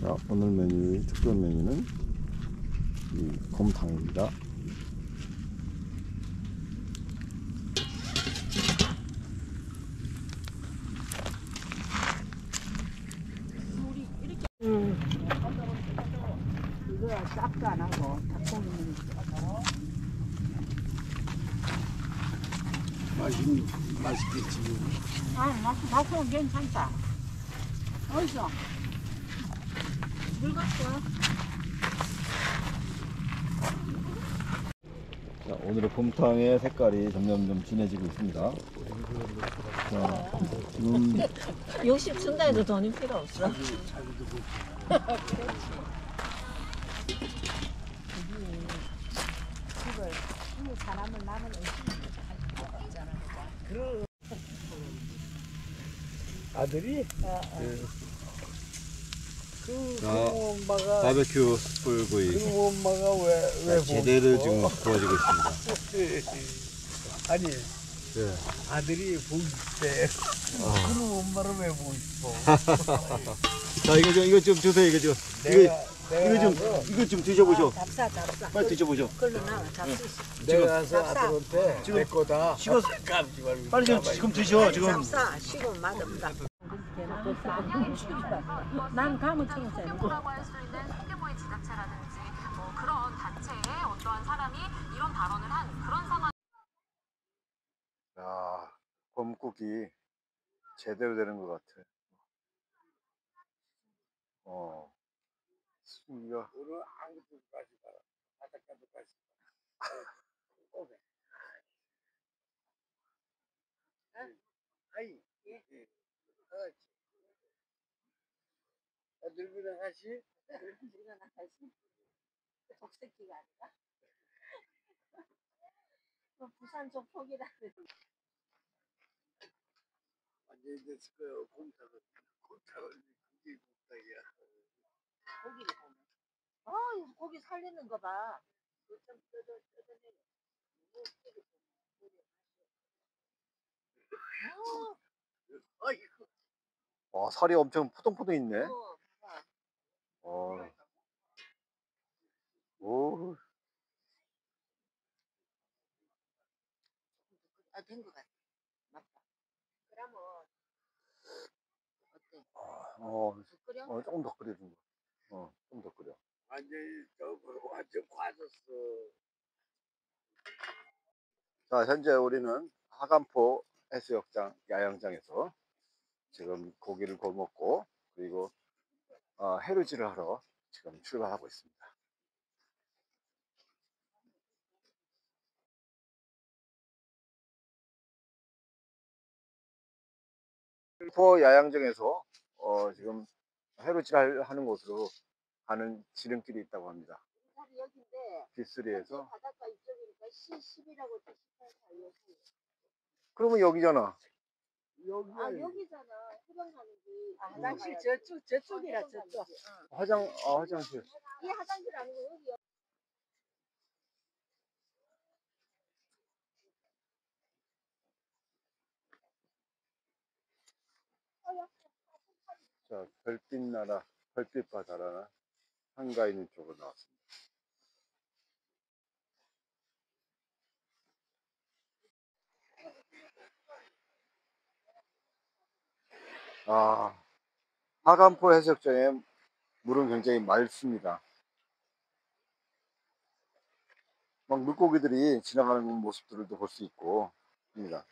자, 오늘 메뉴, 특별 메뉴는 이 곰탕입니다. 이거 싹도 안 하고 닭고기는 맛있겠지. 맛은 괜찮다. 어디서? 물 갖고 와. 자, 오늘의 곰탕의 색깔이 점점 진해지고 있습니다. 자, 지금 60 준다 해도 돈이 필요 없어. 사람을 남은 음식을 있잖아. 아들이 그 엄마가 바베큐 숯불구이 그 엄마가 왜 제대로 보고 지금 싶어? 구워지고 있습니다. 아니 네. 아들이 보고 싶대. 그럼 엄마를 왜 보고 싶어? 자, 이거 좀 주세요. 이거 좀 이거 좀 드셔보셔. 잡사. 빨리 드셔보셔. 그걸로 나와 잡수 있어. 내가 가서 잡사. 아들한테 지금 내 거다. 식어서 깜지 말고. 빨리 지금 드셔. 지금 잡사. 식으면 맛없다. 난 가면 청소해. 라고 할 수 있는 소규모의 지자체라든지 뭐 그런 단체에 어떠한 사람이 이런 발언을 한 그런 상황. 야, 곰국이 제대로 되는 것 같아. 이거 오늘 아무것도 가지 마라. 바닷가도 가지 마라. 아이, 예. 늙은 아가씨? 독새끼가 아니라. 부산 조폭이라. 완전히 됐을 거예요. 곰탕은 그게 곰탕이야. 고기를 보면. 고기 살리는 거 봐. 좀 뜯어내. 아이고. 와, 살이 엄청 포동포동 있네. 봐봐. 오, 된 거 같아. 맞다. 그러면 어때? 국 끓여? 조금 더 끓여준 거. 좀 더 끓여. 완전히 완전 과졌어. 자, 현재 우리는 하간포 해수욕장 야영장에서 지금 고기를 구워 먹고 그리고 해루질을 하러 지금 출발하고 있습니다. 포 야영장에서 지금 해루질 하는 곳으로 가는 지름길이 있다고 합니다. 여기인데 빗수리에서. 바닷가 이쪽이니까 C10이라고 18살 그러면 여기잖아. 여기잖아. 해변 가는 길. 화장실 저쪽이라 저쪽. 화장실. 이 화장실 아니고 여기. 자, 별빛나라, 별빛바다라는 한가에 있는 쪽으로 나왔습니다. 하간포 해수욕장에 물은 굉장히 맑습니다. 막 물고기들이 지나가는 모습들도 볼 수 있고 합니다.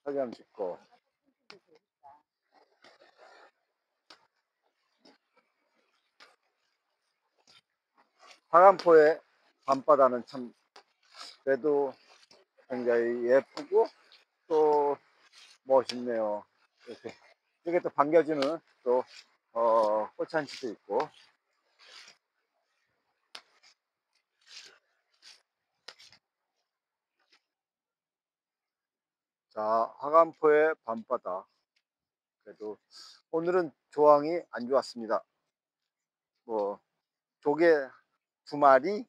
사진 찍고. 하간포의 밤바다는 참 그래도 굉장히 예쁘고 또 멋있네요. 이렇게 또 반겨주는 또 꽃잔치도 있고. 자, 하간포의 밤바다. 그래도 오늘은 조항이 안 좋았습니다. 뭐 조개 2마리,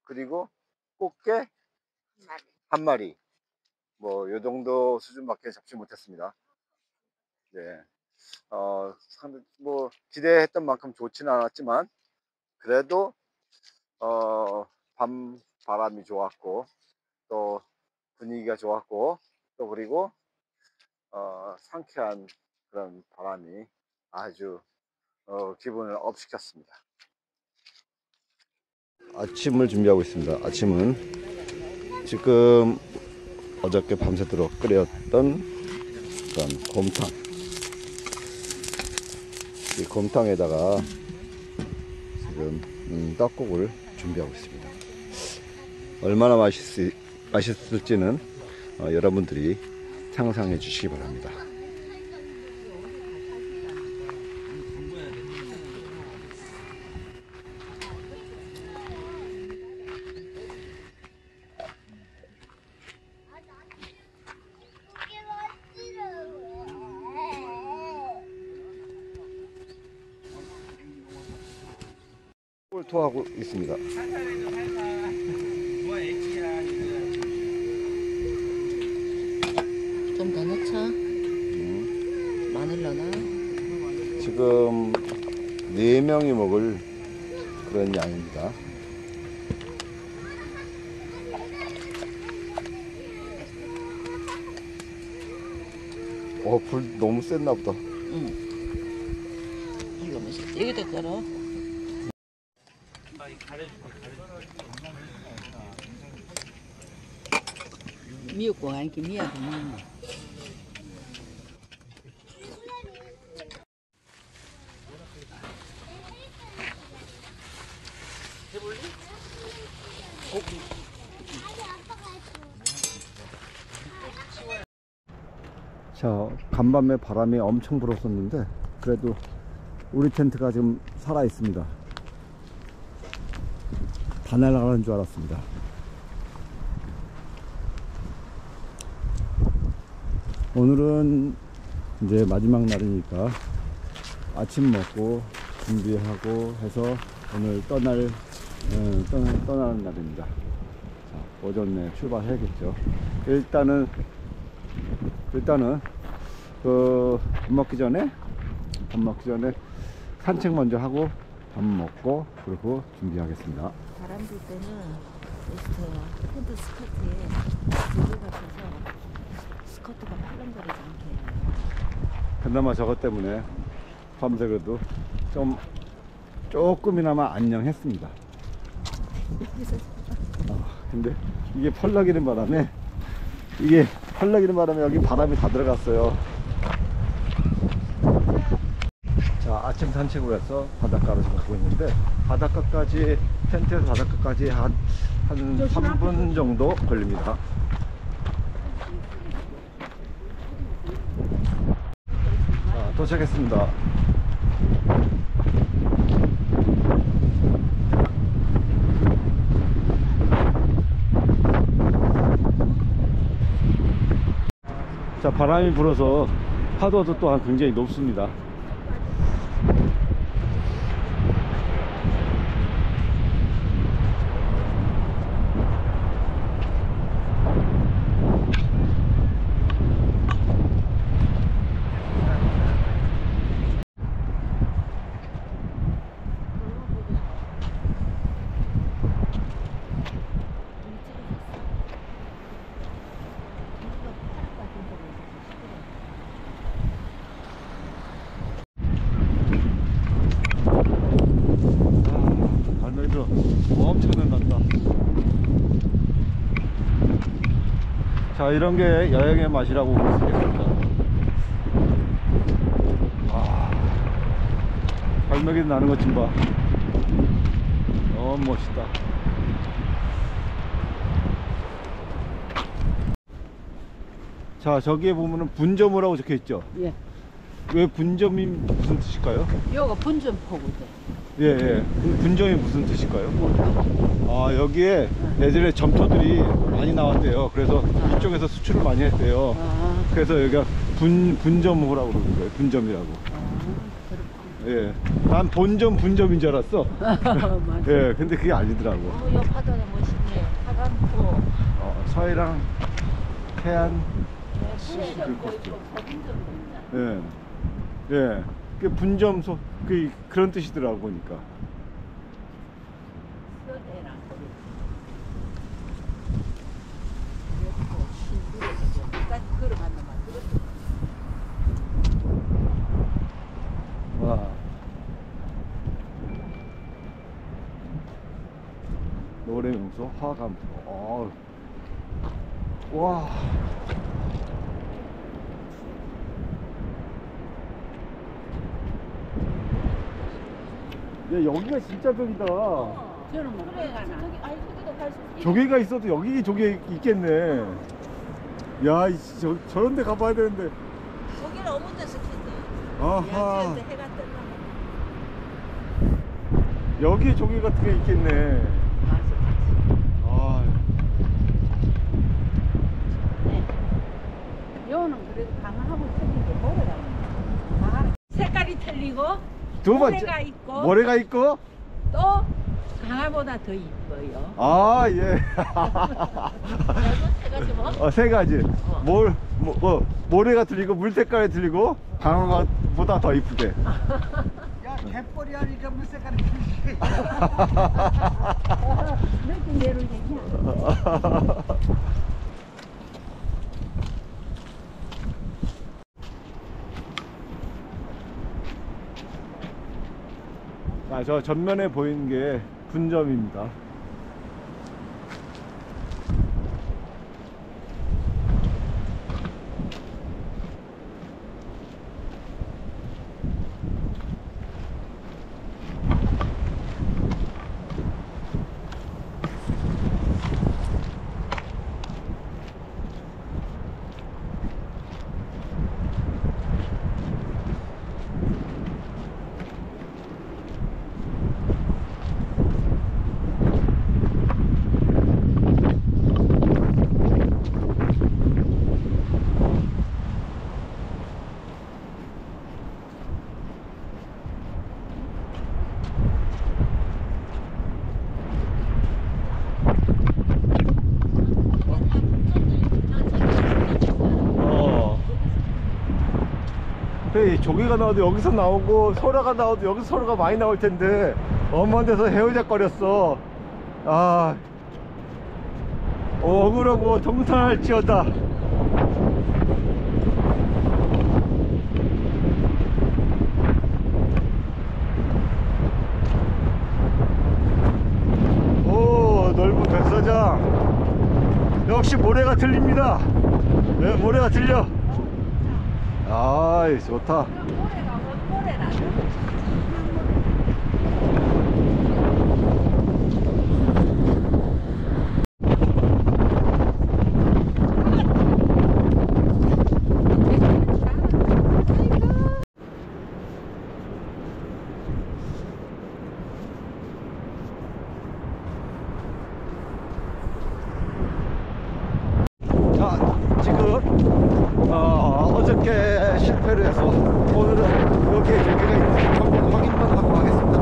그리고 꽃게 1마리. 뭐 요 정도 수준밖에 잡지 못했습니다. 네. 뭐 기대했던 만큼 좋지는 않았지만 그래도 밤 바람이 좋았고 또 분위기가 좋았고 또 그리고 상쾌한 그런 바람이 아주 기분을 업시켰습니다. 아침을 준비하고 있습니다. 아침은 지금 어저께 밤새도록 끓였던 그런 곰탕, 이 곰탕에다가 지금 떡국을 준비하고 있습니다. 얼마나 맛있을지는 여러분들이 상상해 주시기 바랍니다. 토하고 있습니다. 좀 더 넣자. 마늘 넣나? 지금 4명이 먹을 그런 양입니다. 불 너무 셌나 보다. 이거 뭐지? 여기다 걸어. 미역국 아니게 미역국 먹는 자, 간밤에 바람이 엄청 불었었는데 그래도 우리 텐트가 지금 살아 있습니다. 다 날아가는 줄 알았습니다. 오늘은 이제 마지막 날이니까 아침 먹고 준비하고 해서 오늘 떠나는 날입니다. 자, 오전에 출발해야겠죠. 일단은 밥 먹기 전에 산책 먼저 하고 밥 먹고 그리고 준비하겠습니다. 바람 불 때는 텐트 스커트에 조개 같아서 스커트가 팔랑거리지 않게 해요. 그나마 저것 때문에 밤새 그래도 조금이나마 안녕했습니다. 근데 이게 펄럭이는 바람에 여기 바람이 다 들어갔어요. 자, 아침 산책을 해서 바닷가로 지금 가고 있는데 텐트에서 바닷가까지 한 3분 정도 걸립니다. 자, 도착했습니다. 자, 바람이 불어서 파도도 또한 굉장히 높습니다. 엄청난 난다. 자, 이런 게 여행의 맛이라고 볼 수 있겠습니다. 발목이 나는 것 좀 봐. 너무 멋있다. 자, 저기에 보면은 분점이라고 적혀 있죠? 예. 왜 분점이 무슨 뜻일까요? 요거 분점포구대. 예, 예. 분점이 무슨 뜻일까요? 아, 여기에 예전에 점토들이 많이 나왔대요. 그래서 이쪽에서 수출을 많이 했대요. 그래서 여기가 분점호라고 그러는 거예요. 분점이라고. 예. 난 본점 분점인 줄 알았어. 예, 근데 그게 아니더라고. 여 파도가 멋있네. 하강포. 서해랑 태안 네, 코스죠. 예. 예. 그 분점소 그런 뜻이더라고 보니까. 와. 노래명소 화감포. 와. 야, 여기가 진짜 벽이다. 저는 못 가나. 아니 저기도 갈 수 있어. 조개가 있어도 여기 조개 있겠네. 야, 저런 데 가봐야 되는데. 거기는 어문 데서 킨대. 아하. 해가 뜰라. 여기 조개 같은 게 있겠네. 아, 여는 그래도 강하고 틀린 게 모래가 있네. 색깔이 틀리고 두 번째. 모래가 있고 모래가 있고. 또 강화보다 더 이뻐요. 아, 예. 세 가지 뭐? 세 가지. 모래가 틀리고 물 색깔이 틀리고 강화보다 더 이쁘대. 야, 갯벌이 하니까 물색깔이 틀리지. 느낌대로 얘기야. 저 전면에 보이는 게 분점입니다. 조개가 나와도 여기서 나오고 소라가 나와도 여기서 소라가 많이 나올 텐데 엄한 데서 헤어작거렸어. 아, 억울하고 통탄할지어다. 오, 넓은 백사장. 역시 모래가 틀립니다. 네, 모래가 틀려. 아이, 좋다. 모래가 원모래라. 자, 지금 어저께 실패를 해서 오늘은 여기에 조개가 있는지 한번 확인만 하고 가겠습니다.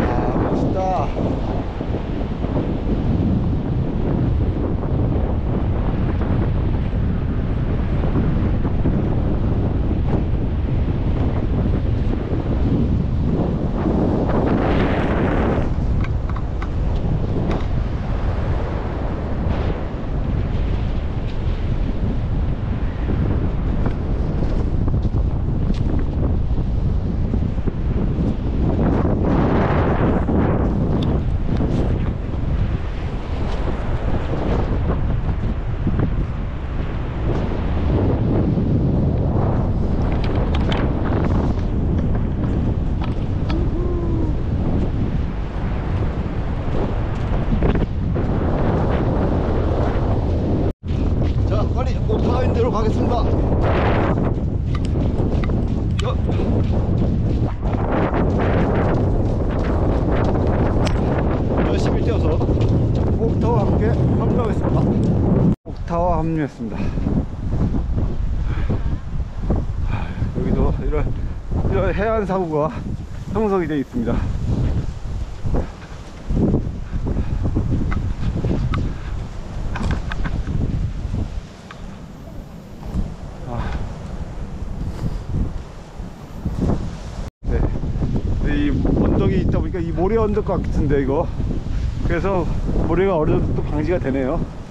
아, 멋있다. 자, 빨리 오프라인 대로 가겠습니다. 열심히 뛰어서 옥타와 함께 합류하겠습니다. 옥타 타워 합류했습니다. 여기도 이런 해안 사고가 형성이 되어 있습니다. 이 언덕이 있다 보니까 이 모래 언덕 같은데 이거, 그래서 모래가 어느 정도 또 방지가 되네요.